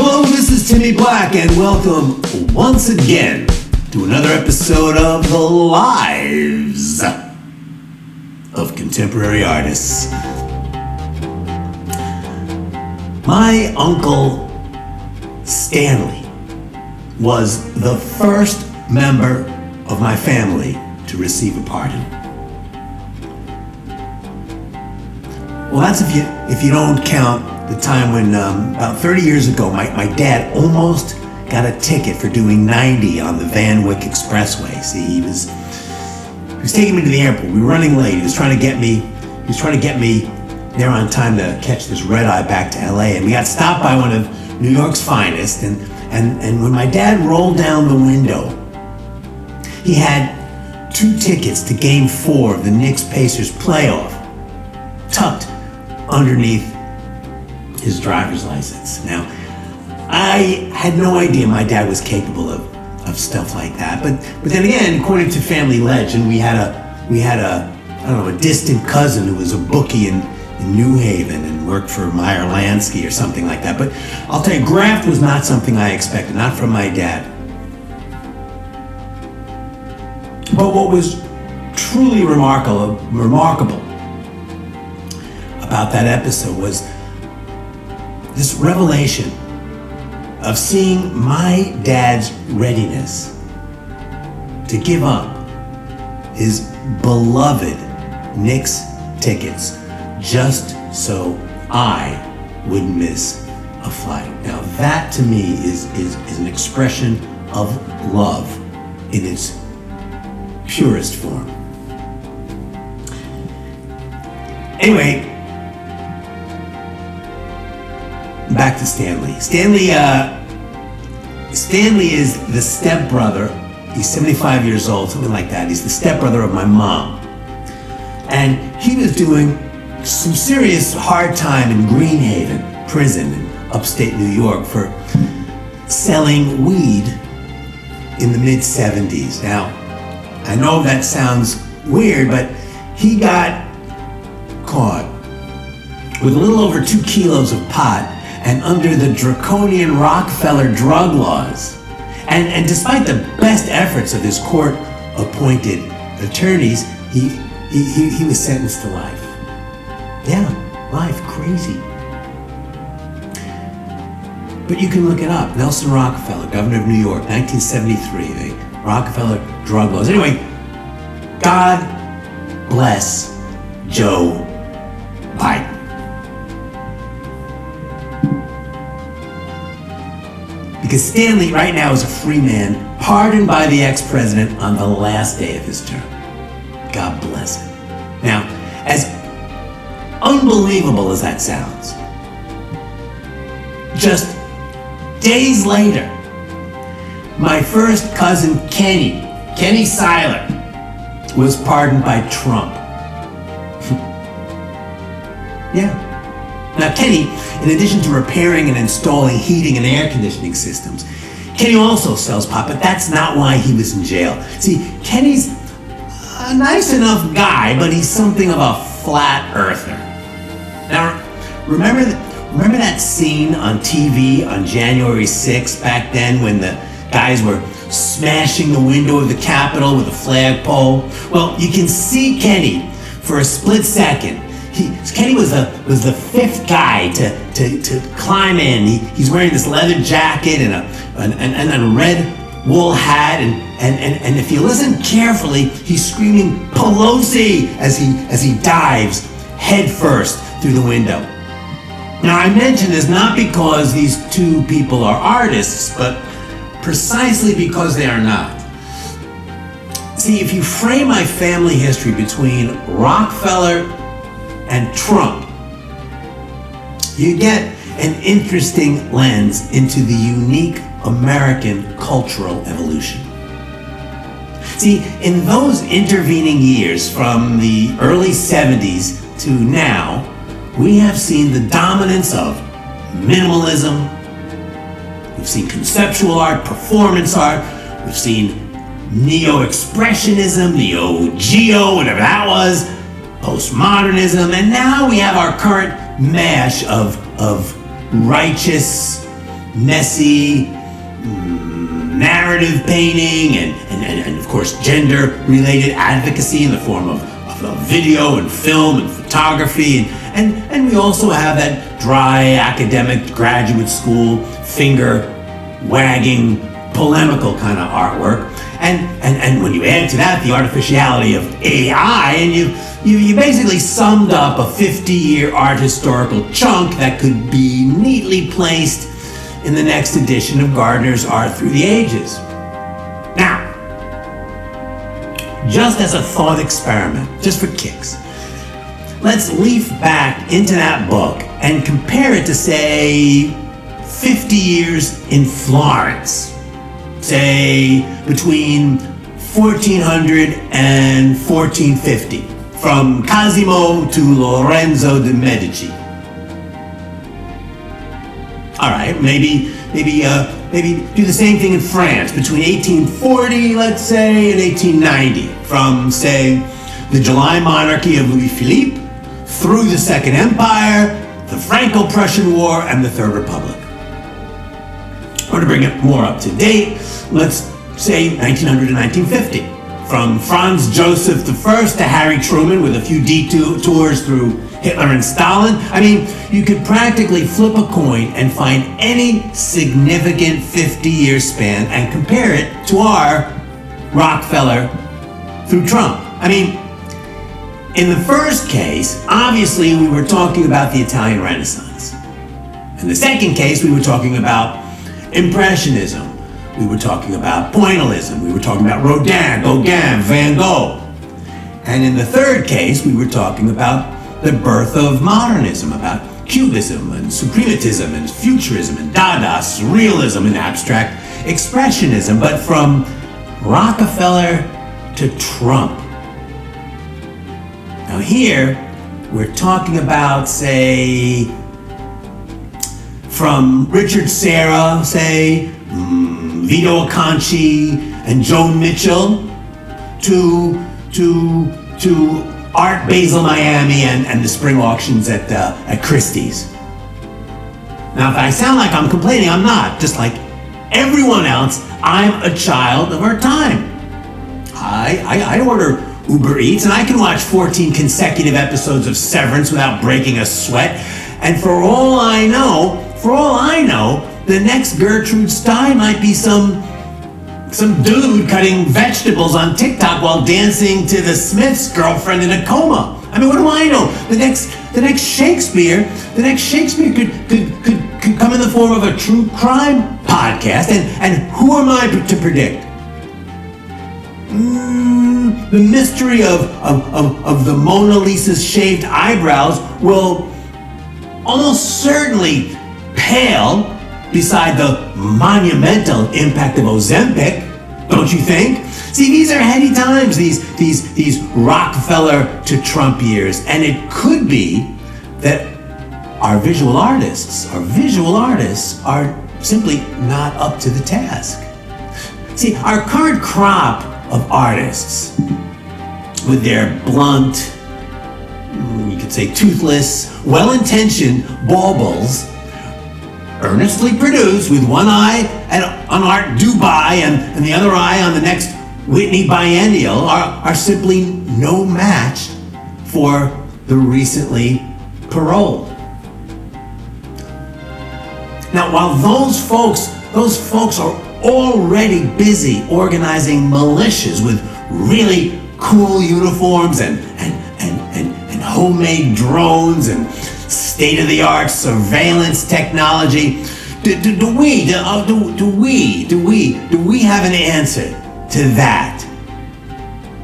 Hello, this is Timmy Black, and welcome once again to another episode of The Lives of Contemporary Artists. My uncle Stanley was the first member of my family to receive a pardon. Well, that's if you don't count the time when about 30 years ago, my dad almost got a ticket for doing 90 on the Van Wyck Expressway. See, he was taking me to the airport. We were running late. He was trying to get me there on time to catch this red eye back to LA. And we got stopped by one of New York's finest. And when my dad rolled down the window, he had 2 tickets to Game 4 of the Knicks-Pacers playoff tucked underneath his driver's license. Now, I had no idea my dad was capable of stuff like that. But then again, according to family legend, we had a distant cousin who was a bookie in New Haven and worked for Meyer Lansky or something like that. But I'll tell you, graft was not something I expected, not from my dad. But what was truly remarkable about that episode was this revelation of seeing my dad's readiness to give up his beloved Knicks tickets just so I wouldn't miss a flight. Now that to me is an expression of love in its purest form. Anyway, back to Stanley. Stanley is the stepbrother. He's 75 years old, something like that. He's the stepbrother of my mom. And he was doing some serious hard time in Greenhaven prison in upstate New York for selling weed in the mid-70s. Now, I know that sounds weird, but he got caught with a little over 2 kilos of pot and under the draconian Rockefeller drug laws. And despite the best efforts of his court-appointed attorneys, he was sentenced to life. Yeah, life, crazy. But you can look it up. Nelson Rockefeller, governor of New York, 1973, the Rockefeller drug laws. Anyway, God bless Joe Biden. Because Stanley right now is a free man, pardoned by the ex-president on the last day of his term. God bless him. Now, as unbelievable as that sounds, just days later, my first cousin Kenny Seiler, was pardoned by Trump. Yeah. Now, Kenny, in addition to repairing and installing heating and air conditioning systems, Kenny also sells pot, but that's not why he was in jail. See, Kenny's a nice enough guy, but he's something of a flat earther. Now, remember that scene on TV on January 6th back then when the guys were smashing the window of the Capitol with a flagpole? Well, you can see Kenny for a split second. Kenny was the 5th guy to climb in. He's wearing this leather jacket and a red wool hat, and if you listen carefully, he's screaming Pelosi as he dives head first through the window. Now, I mention this not because these two people are artists, but precisely because they are not. See, if you frame my family history between Rockefeller and Trump, you get an interesting lens into the unique American cultural evolution. See, in those intervening years from the early 70s to now, we have seen the dominance of minimalism. We've seen conceptual art, performance art. We've seen neo-expressionism, neo-geo, whatever that was, postmodernism, and now we have our current mash of righteous messy narrative painting and of course gender-related advocacy in the form of video and film and photography, and we also have that dry academic graduate school finger-wagging polemical kind of artwork, and when you add to that the artificiality of AI, and you basically summed up a 50-year art historical chunk that could be neatly placed in the next edition of Gardner's Art Through the Ages. Now, just as a thought experiment, just for kicks, let's leaf back into that book and compare it to, say, 50 years in Florence, say between 1400 and 1450, from Cosimo to Lorenzo de Medici. All right, maybe do the same thing in France between 1840, let's say, and 1890, from, say, the July monarchy of Louis Philippe through the Second Empire, the Franco-Prussian War, and the Third Republic. Or to bring it more up to date, let's say 1900 to 1950, from Franz Joseph I to Harry Truman with a few detours through Hitler and Stalin. I mean, you could practically flip a coin and find any significant 50-year span and compare it to our Rockefeller through Trump. I mean, in the first case, obviously we were talking about the Italian Renaissance. In the second case, we were talking about Impressionism. We were talking about Pointillism. We were talking about Rodin, Gauguin, Van Gogh. And in the third case, we were talking about the birth of modernism, about Cubism and Suprematism and Futurism and Dada, Surrealism and Abstract Expressionism. But from Rockefeller to Trump. Now here, we're talking about, say, from Richard Serra, say, Vito Acconci and Joan Mitchell, to Art Basel Miami and the spring auctions at Christie's. Now, if I sound like I'm complaining, I'm not. Just like everyone else, I'm a child of our time. I order Uber Eats, and I can watch 14 consecutive episodes of Severance without breaking a sweat. And for all I know, the next Gertrude Stein might be some dude cutting vegetables on TikTok while dancing to the Smiths' Girlfriend in a Coma. I mean, what do I know? The next Shakespeare could come in the form of a true crime podcast, and who am I to predict? The mystery of the Mona Lisa's shaved eyebrows will almost certainly pale beside the monumental impact of Ozempic, don't you think? See, these are heady times, these Rockefeller to Trump years, and it could be that our visual artists are simply not up to the task. See, our current crop of artists, with their blunt, you could say toothless, well-intentioned baubles, earnestly produced with one eye on Art Dubai and the other eye on the next Whitney Biennial, are simply no match for the recently paroled. Now, while those folks are already busy organizing militias with really cool uniforms and homemade drones and state-of-the-art surveillance technology, do we have an answer to that?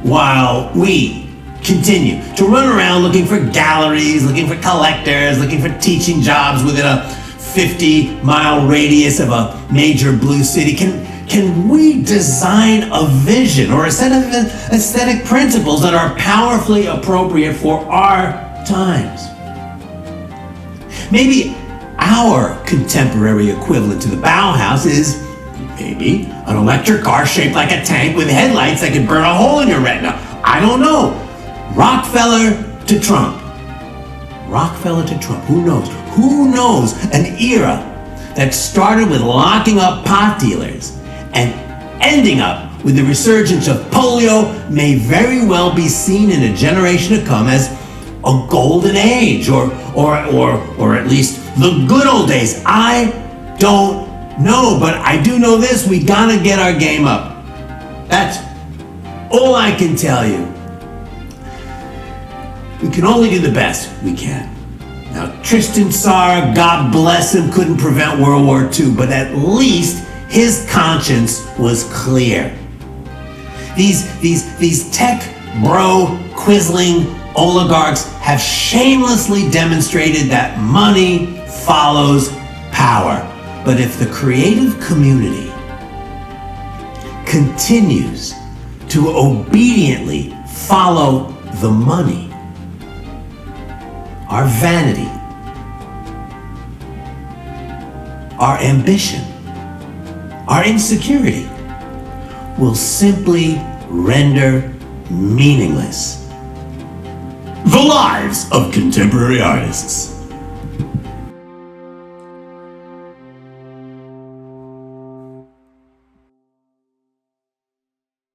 While we continue to run around looking for galleries, looking for collectors, looking for teaching jobs within a 50-mile radius of a major blue city, can we design a vision or a set of aesthetic principles that are powerfully appropriate for our times? Maybe our contemporary equivalent to the Bauhaus is maybe an electric car shaped like a tank with headlights that could burn a hole in your retina. I don't know. Rockefeller to Trump. Rockefeller to Trump. Who knows? Who knows an era that started with locking up pot dealers and ending up with the resurgence of polio may very well be seen in a generation to come as a golden age, or at least the good old days. I don't know, but I do know this: we gotta get our game up. That's all I can tell you. We can only do the best we can. Now, Tristan Tzar, God bless him, couldn't prevent World War II, but at least his conscience was clear. These tech bro quizzling oligarchs have shamelessly demonstrated that money follows power. But if the creative community continues to obediently follow the money, our vanity, our ambition, our insecurity will simply render meaningless the lives of contemporary artists.